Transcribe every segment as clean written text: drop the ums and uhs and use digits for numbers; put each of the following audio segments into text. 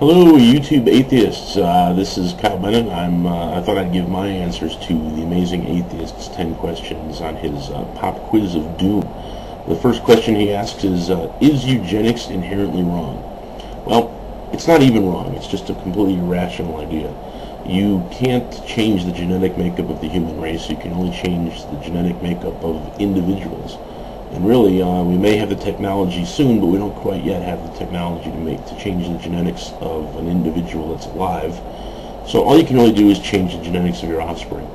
Hello, YouTube atheists. This is Kyle Bennett. I thought I'd give my answers to the Amazing Atheist's 10 questions on his pop quiz of doom. The first question he asks is eugenics inherently wrong? Well, it's not even wrong. It's just a completely irrational idea. You can't change the genetic makeup of the human race. You can only change the genetic makeup of individuals. And really, we may have the technology soon, but we don't quite yet have the technology to change the genetics of an individual that's alive. So all you can really do is change the genetics of your offspring.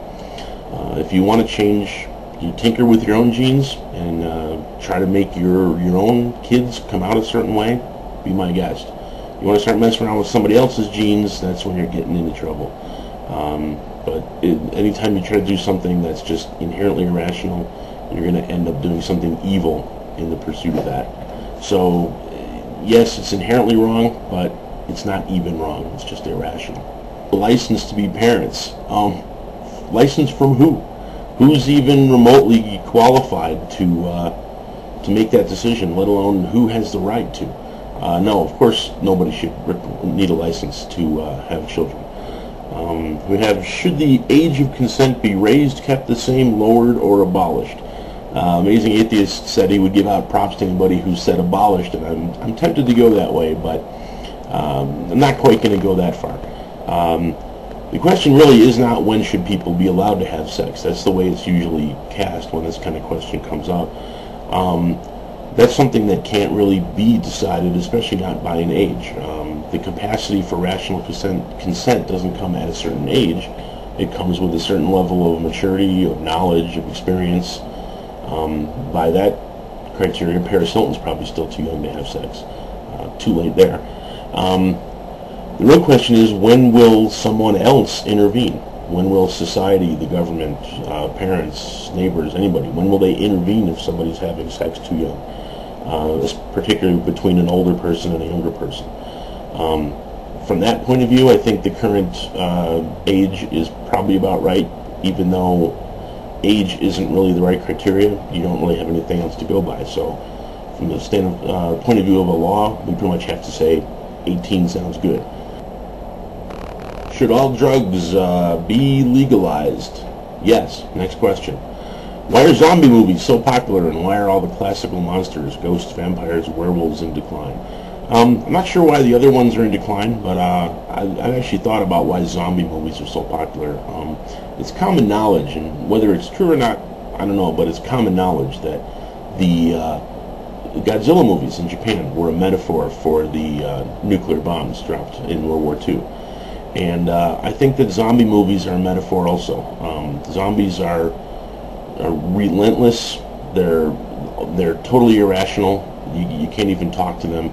If you want to change, you tinker with your own genes and try to make your own kids come out a certain way, be my guest. You want to start messing around with somebody else's genes, that's when you're getting into trouble. Anytime you try to do something that's just inherently irrational, you're going to end up doing something evil in the pursuit of that. So, yes, it's inherently wrong, but it's not even wrong. It's just irrational. License to be parents. License from who? Who's even remotely qualified to make that decision, let alone who has the right to? No, of course, nobody should need a license to have children. We have, should the age of consent be raised, kept the same, lowered, or abolished? Amazing Atheist said he would give out props to anybody who said abolished, and I'm tempted to go that way, but I'm not quite going to go that far. The question really is not when should people be allowed to have sex. That's the way it's usually cast when this kind of question comes up. That's something that can't really be decided, especially not by an age. The capacity for rational consent doesn't come at a certain age. It comes with a certain level of maturity, of knowledge, of experience. By that criteria, Paris Hilton's probably still too young to have sex. Too late there. The real question is, when will someone else intervene? When will society, the government, parents, neighbors, anybody, when will they intervene if somebody's having sex too young? Particularly between an older person and a younger person. From that point of view, I think the current age is probably about right, even though age isn't really the right criteria. You don't really have anything else to go by. So from the point of view of a law, we pretty much have to say 18 sounds good. Should all drugs be legalized? Yes. Next question. Why are zombie movies so popular, and why are all the classical monsters, ghosts, vampires, werewolves in decline? I'm not sure why the other ones are in decline, but I've actually thought about why zombie movies are so popular. It's common knowledge, and whether it's true or not, I don't know, but it's common knowledge that the Godzilla movies in Japan were a metaphor for the nuclear bombs dropped in World War II. And I think that zombie movies are a metaphor also. Zombies are relentless. They're totally irrational. You can't even talk to them.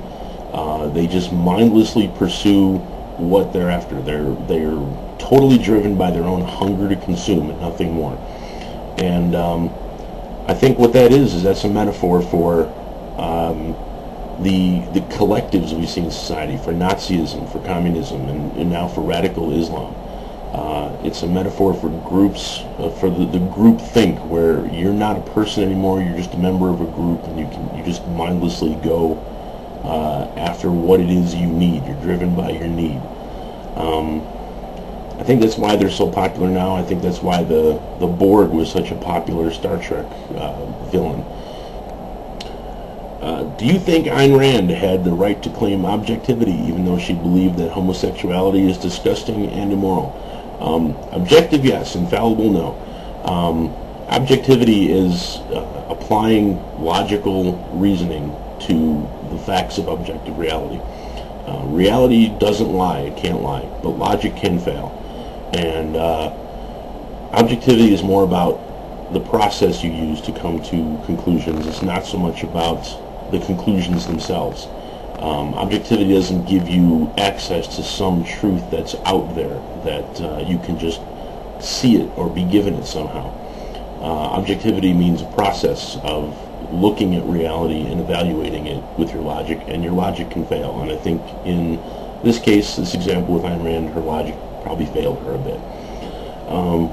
They just mindlessly pursue what they're after. They're totally driven by their own hunger to consume and nothing more. And I think what that is that's a metaphor for the collectives we see in society, for Nazism, for communism, and now for radical Islam. It's a metaphor for groups, for the group think, where you're not a person anymore, you're just a member of a group, and you just mindlessly go after what it is you need. You're driven by your need. I think that's why they're so popular now. I think that's why the Borg was such a popular Star Trek villain. Do you think Ayn Rand had the right to claim objectivity, even though she believed that homosexuality is disgusting and immoral? Objective, yes. Infallible, no. Objectivity is applying logical reasoning to the facts of objective reality. Reality doesn't lie, it can't lie, but logic can fail. And objectivity is more about the process you use to come to conclusions. It's not so much about the conclusions themselves. Objectivity doesn't give you access to some truth that's out there that you can just see it or be given it somehow. Objectivity means a process of looking at reality and evaluating it with your logic, and your logic can fail. And I think in this case, this example with Ayn Rand, her logic probably failed her a bit.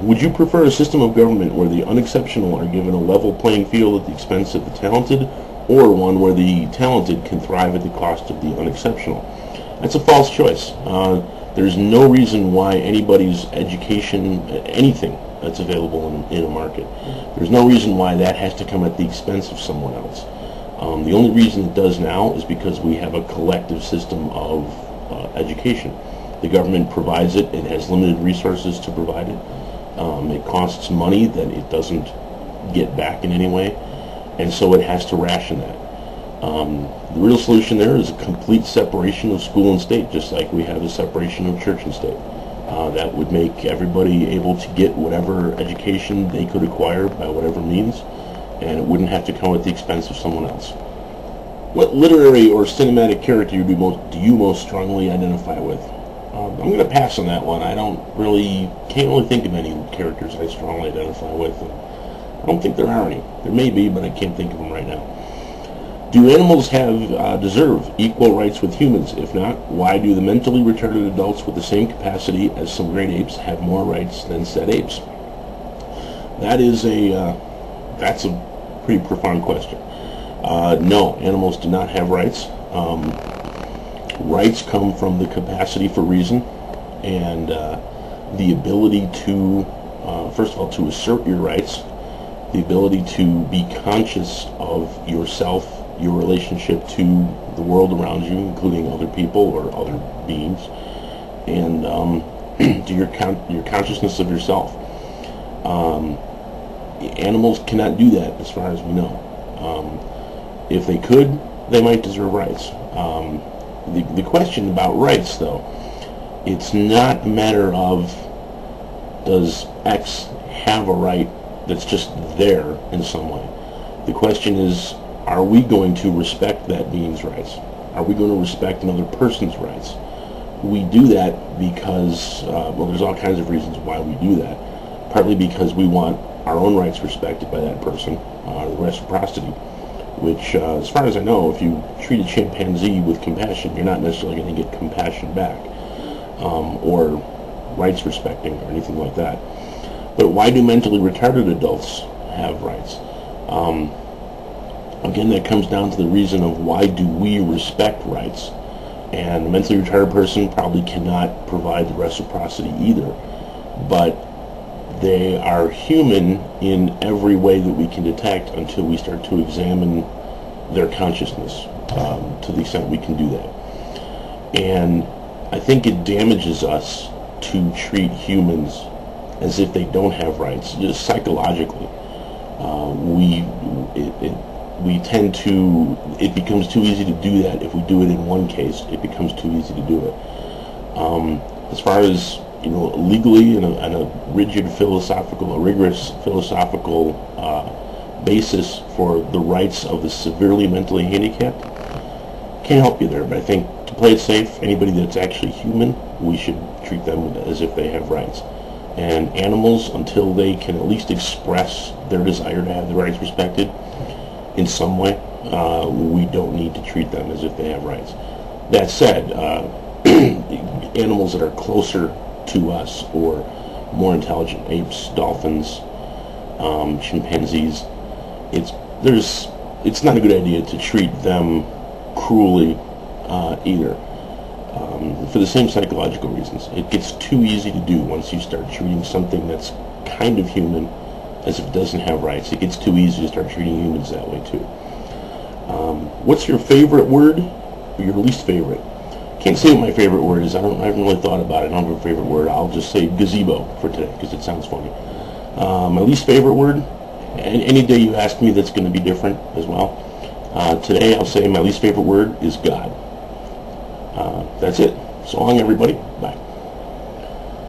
Would you prefer a system of government where the unexceptional are given a level playing field at the expense of the talented, or one where the talented can thrive at the cost of the unexceptional? That's a false choice. There's no reason why anybody's education, anything that's available in a market, there's no reason why that has to come at the expense of someone else. The only reason it does now is because we have a collective system of education. The government provides it. It has limited resources to provide it. It costs money that it doesn't get back in any way, and so it has to ration that. The real solution there is a complete separation of school and state, just like we have a separation of church and state. That would make everybody able to get whatever education they could acquire by whatever means, and it wouldn't have to come at the expense of someone else. What literary or cinematic character do you most strongly identify with? I'm going to pass on that one. Can't really think of any characters I strongly identify with. I don't think there are any. There may be, but I can't think of them right now. Do animals deserve equal rights with humans? If not, why do the mentally retarded adults with the same capacity as some great apes have more rights than said apes? That's a pretty profound question. No, animals do not have rights. Rights come from the capacity for reason and the ability to, first of all, to assert your rights, the ability to be conscious of yourself, your relationship to the world around you, including other people or other beings, and to your consciousness of yourself. Animals cannot do that, as far as we know. If they could, they might deserve rights. The question about rights, though, it's not a matter of does X have a right that's just there in some way. The question is, are we going to respect that being's rights? Are we going to respect another person's rights? We do that because, well, there's all kinds of reasons why we do that. Partly because we want our own rights respected by that person, the reciprocity, which, as far as I know, if you treat a chimpanzee with compassion, you're not necessarily going to get compassion back, or rights respecting, or anything like that. But why do mentally retarded adults have rights? Again, that comes down to the reason of why do we respect rights. And a mentally retarded person probably cannot provide the reciprocity either. But they are human in every way that we can detect until we start to examine their consciousness, to the extent we can do that. And I think it damages us to treat humans as if they don't have rights, just psychologically. We tend to, it becomes too easy to do that. If we do it in one case, it becomes too easy to do it. As far as, legally and a rigorous philosophical basis for the rights of the severely mentally handicapped, can't help you there. But I think to play it safe, anybody that's actually human, we should treat them as if they have rights. And animals, until they can at least express their desire to have their rights respected in some way, we don't need to treat them as if they have rights. That said, animals that are closer to us or more intelligent, apes, dolphins, chimpanzees, it's not a good idea to treat them cruelly either, for the same psychological reasons. It gets too easy to do once you start treating something that's kind of human as if it doesn't have rights. It gets too easy to start treating humans that way too. What's your favorite word or your least favorite? Can't say what my favorite word is. I haven't really thought about it. I don't have a favorite word. I'll just say gazebo for today because it sounds funny. My least favorite word, and any day you ask me, that's going to be different as well. Today I'll say my least favorite word is God. That's it. So long, everybody. Bye.